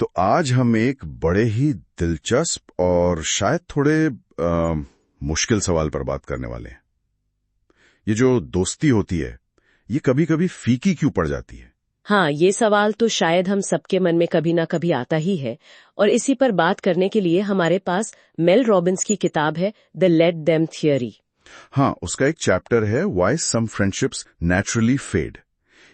तो आज हम एक बड़े ही दिलचस्प और शायद थोड़े मुश्किल सवाल पर बात करने वाले हैं। ये जो दोस्ती होती है, ये कभी कभी फीकी क्यों पड़ जाती है? हाँ, ये सवाल तो शायद हम सबके मन में कभी ना कभी आता ही है। और इसी पर बात करने के लिए हमारे पास मेल रॉबिन्स की किताब है द लेट देम थियरी। हाँ, उसका एक चैप्टर है why some friendships naturally fade.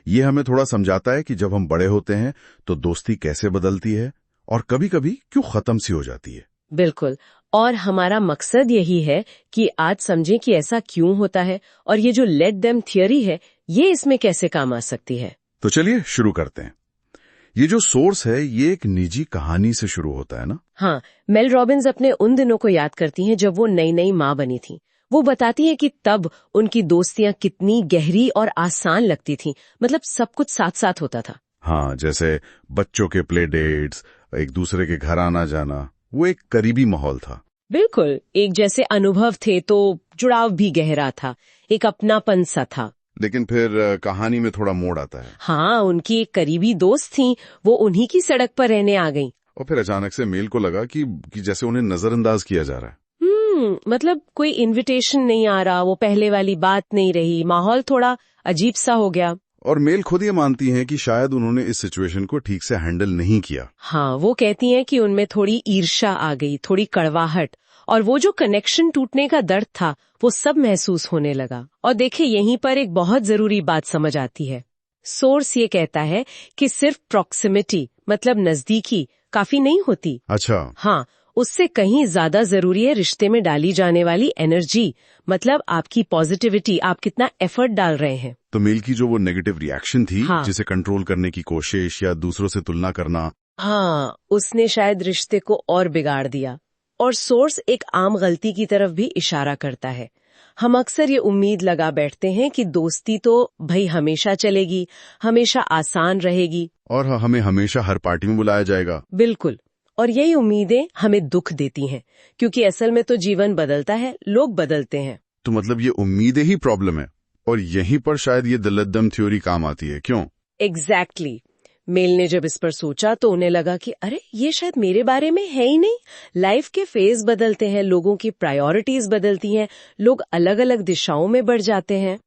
ये हमें थोड़ा समझाता है कि जब हम बड़े होते हैं तो दोस्ती कैसे बदलती है और कभी कभी क्यों खत्म सी हो जाती है। बिल्कुल। और हमारा मकसद यही है कि आज समझें कि ऐसा क्यों होता है और ये जो लेट देम थियरी है ये इसमें कैसे काम आ सकती है। तो चलिए शुरू करते हैं। ये जो सोर्स है ये एक निजी कहानी से शुरू होता है ना? हाँ, मेल रॉबिन्स अपने उन दिनों को याद करती हैं जब वो नई नई माँ बनी थी। वो बताती है कि तब उनकी दोस्तियां कितनी गहरी और आसान लगती थीं। मतलब सब कुछ साथ साथ होता था। हाँ, जैसे बच्चों के प्ले डेट्स, एक दूसरे के घर आना जाना, वो एक करीबी माहौल था। बिल्कुल, एक जैसे अनुभव थे तो जुड़ाव भी गहरा था, एक अपनापन सा था। लेकिन फिर कहानी में थोड़ा मोड़ आता है। हाँ, उनकी एक करीबी दोस्त थी, वो उन्हीं की सड़क पर रहने आ गई। और फिर अचानक से मेल को लगा कि जैसे उन्हें नजरअंदाज किया जा रहा है। मतलब कोई इनविटेशन नहीं आ रहा, वो पहले वाली बात नहीं रही, माहौल थोड़ा अजीब सा हो गया। और मेल खुद ये मानती हैं कि शायद उन्होंने इस सिचुएशन को ठीक से हैंडल नहीं किया। हाँ, वो कहती हैं कि उनमें थोड़ी ईर्ष्या आ गई, थोड़ी कड़वाहट, और वो जो कनेक्शन टूटने का दर्द था वो सब महसूस होने लगा। और देखिए, यहीं पर एक बहुत जरूरी बात समझ आती है। सोर्स ये कहता है कि सिर्फ प्रॉक्सिमिटी मतलब नजदीकी काफी नहीं होती। अच्छा। हाँ, उससे कहीं ज्यादा जरूरी है रिश्ते में डाली जाने वाली एनर्जी, मतलब आपकी पॉजिटिविटी, आप कितना एफर्ट डाल रहे हैं। तो मेल की जो वो नेगेटिव रिएक्शन थी, हाँ, जिसे कंट्रोल करने की कोशिश या दूसरों से तुलना करना, हाँ, उसने शायद रिश्ते को और बिगाड़ दिया। और सोर्स एक आम गलती की तरफ भी इशारा करता है। हम अक्सर ये उम्मीद लगा बैठते हैं कि दोस्ती तो भाई हमेशा चलेगी, हमेशा आसान रहेगी और हमें हमेशा हर पार्टी में बुलाया जाएगा। बिल्कुल। और यही उम्मीदें हमें दुख देती हैं, क्योंकि असल में तो जीवन बदलता है, लोग बदलते हैं। तो मतलब ये उम्मीदें ही प्रॉब्लम है, और यहीं पर शायद ये द लेट देम थ्योरी काम आती है। क्यों? एग्जैक्टली। मेल ने जब इस पर सोचा तो उन्हें लगा कि अरे ये शायद मेरे बारे में है ही नहीं। लाइफ के फेज बदलते हैं, लोगों की प्रायोरिटीज बदलती हैं, लोग अलग अलग दिशाओं में बढ़ जाते हैं।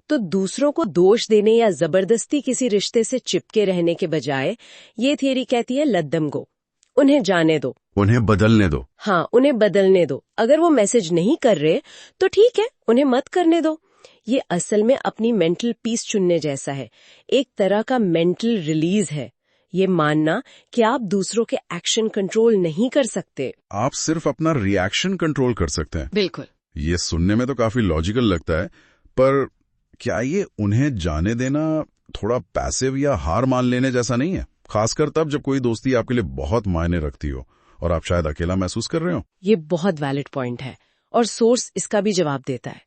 तो दूसरों को दोष देने या जबरदस्ती किसी रिश्ते से चिपके रहने के बजाय ये थियरी कहती है लेट देम गो, उन्हें जाने दो, उन्हें बदलने दो। हाँ, उन्हें बदलने दो। अगर वो मैसेज नहीं कर रहे तो ठीक है, उन्हें मत करने दो। ये असल में अपनी मेंटल पीस चुनने जैसा है, एक तरह का मेंटल रिलीज है। ये मानना कि आप दूसरों के एक्शन कंट्रोल नहीं कर सकते, आप सिर्फ अपना रिएक्शन कंट्रोल कर सकते हैं। बिल्कुल। ये सुनने में तो काफी लॉजिकल लगता है, पर क्या ये उन्हें जाने देना थोड़ा पैसिव या हार मान लेने जैसा नहीं है? खासकर तब जब कोई दोस्ती आपके लिए बहुत मायने रखती हो और आप शायद अकेला महसूस कर रहे हो। ये बहुत वैलिड पॉइंट है और सोर्स इसका भी जवाब देता है।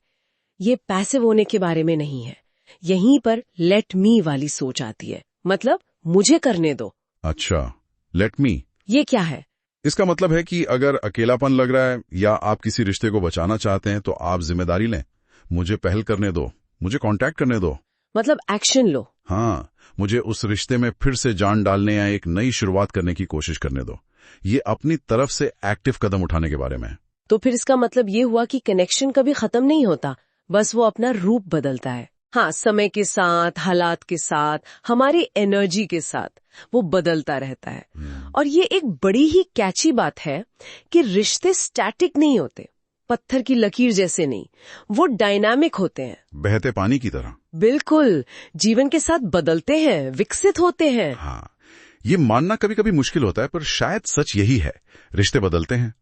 ये पैसिव होने के बारे में नहीं है, यहीं पर लेट मी वाली सोच आती है, मतलब मुझे करने दो। अच्छा, लेट मी, ये क्या है? इसका मतलब है कि अगर अकेलापन लग रहा है या आप किसी रिश्ते को बचाना चाहते हैं तो आप जिम्मेदारी लें। मुझे पहल करने दो, मुझे कांटेक्ट करने दो, मतलब एक्शन लो। हाँ, मुझे उस रिश्ते में फिर से जान डालने या एक नई शुरुआत करने की कोशिश करने दो। ये अपनी तरफ से एक्टिव कदम उठाने के बारे में है। तो फिर इसका मतलब ये हुआ कि कनेक्शन कभी खत्म नहीं होता, बस वो अपना रूप बदलता है। हाँ, समय के साथ, हालात के साथ, हमारी एनर्जी के साथ वो बदलता रहता है। और ये एक बड़ी ही कैची बात है कि रिश्ते स्टैटिक नहीं होते, पत्थर की लकीर जैसे नहीं, वो डायनामिक होते हैं, बहते पानी की तरह। बिल्कुल, जीवन के साथ बदलते हैं, विकसित होते हैं। हाँ, ये मानना कभी कभी मुश्किल होता है, पर शायद सच यही है, रिश्ते बदलते हैं।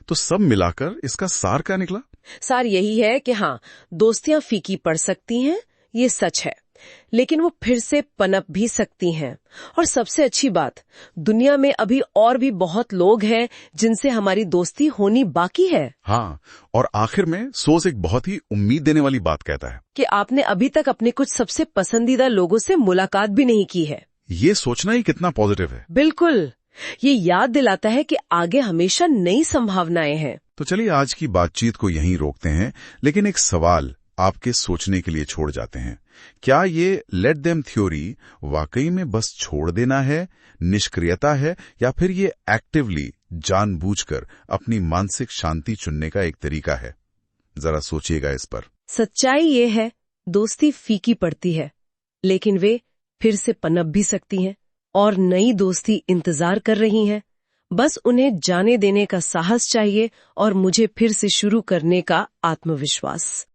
तो सब मिलाकर इसका सार क्या निकला? सार यही है कि हाँ, दोस्तियां फीकी पड़ सकती हैं, ये सच है, लेकिन वो फिर से पनप भी सकती हैं। और सबसे अच्छी बात, दुनिया में अभी और भी बहुत लोग हैं जिनसे हमारी दोस्ती होनी बाकी है। हाँ, और आखिर में सोच एक बहुत ही उम्मीद देने वाली बात कहता है कि आपने अभी तक अपने कुछ सबसे पसंदीदा लोगों से मुलाकात भी नहीं की है। ये सोचना ही कितना पॉजिटिव है। बिल्कुल, ये याद दिलाता है कि आगे हमेशा नई संभावनाएं हैं। तो चलिए आज की बातचीत को यहीं रोकते हैं, लेकिन एक सवाल आपके सोचने के लिए छोड़ जाते हैं। क्या ये लेट देम थ्योरी वाकई में बस छोड़ देना है, निष्क्रियता है, या फिर ये एक्टिवली जानबूझकर अपनी मानसिक शांति चुनने का एक तरीका है? जरा सोचिएगा इस पर। सच्चाई ये है, दोस्ती फीकी पड़ती है, लेकिन वे फिर से पनप भी सकती हैं और नई दोस्ती इंतजार कर रही हैं। बस उन्हें जाने देने का साहस चाहिए और मुझे फिर से शुरू करने का आत्मविश्वास।